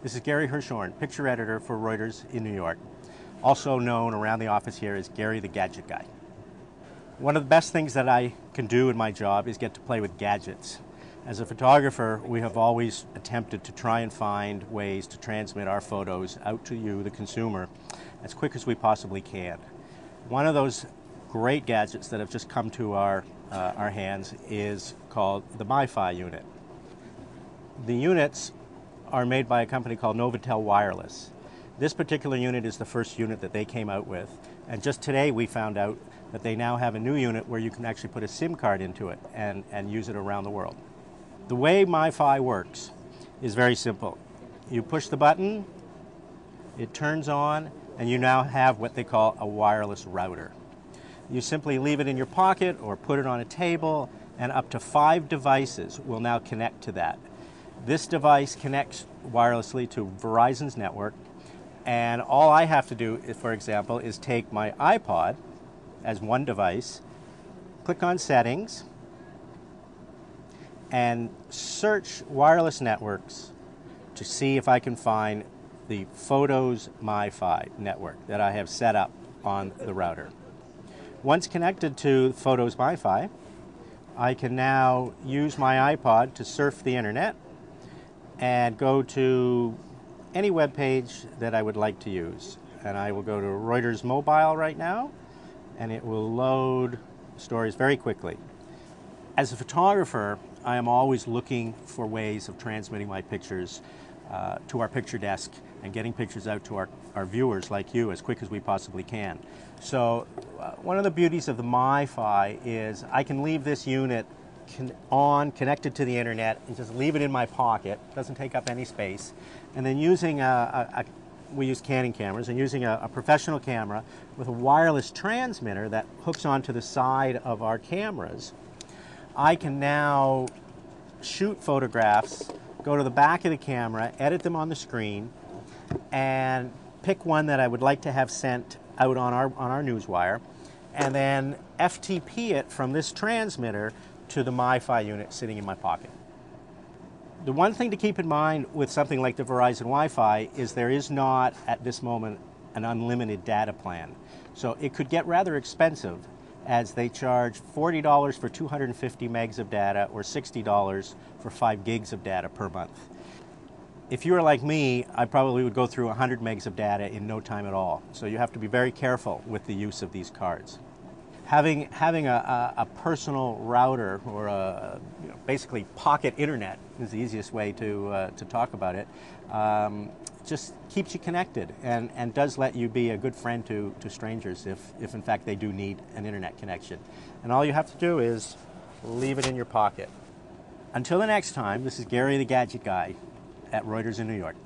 This is Gary Hirshhorn, picture editor for Reuters in New York, also known around the office here as Gary the Gadget Guy. One of the best things that I can do in my job is get to play with gadgets. As a photographer, we have always attempted to try and find ways to transmit our photos out to you, the consumer, as quick as we possibly can. One of those great gadgets that have just come to our hands is called the MiFi unit. The units are made by a company called Novotel Wireless. This particular unit is the first unit that they came out with, and just today we found out that they now have a new unit where you can actually put a SIM card into it and use it around the world. The way MiFi works is very simple. You push the button, it turns on, and you now have what they call a wireless router. You simply leave it in your pocket or put it on a table, and up to 5 devices will now connect to that. This device connects wirelessly to Verizon's network, and all I have to do, for example, is take my iPod as one device, click on Settings, and search wireless networks to see if I can find the Photos MiFi network that I have set up on the router. Once connected to Photos MiFi, I can now use my iPod to surf the internet and go to any web page that I would like to use. And I will go to Reuters mobile right now, and it will load stories very quickly. As a photographer, I am always looking for ways of transmitting my pictures to our picture desk and getting pictures out to our viewers like you as quick as we possibly can. So one of the beauties of the MiFi is I can leave this unit connected to the internet and just leave it in my pocket. It doesn't take up any space. And then using we use Canon cameras, and using a professional camera with a wireless transmitter that hooks onto the side of our cameras, I can now shoot photographs, go to the back of the camera, edit them on the screen, and pick one that I would like to have sent out on our newswire, and then FTP it from this transmitter to the MiFi unit sitting in my pocket. The one thing to keep in mind with something like the Verizon Wi-Fi is there is not, at this moment, an unlimited data plan. So it could get rather expensive, as they charge $40 for 250 megs of data or $60 for 5 gigs of data per month. If you were like me, I probably would go through 100 megs of data in no time at all. So you have to be very careful with the use of these cards. Having a personal router, or basically pocket internet is the easiest way to talk about it, just keeps you connected and does let you be a good friend to strangers if in fact they do need an internet connection. And all you have to do is leave it in your pocket. Until the next time, this is Gary the Gadget Guy at Reuters in New York.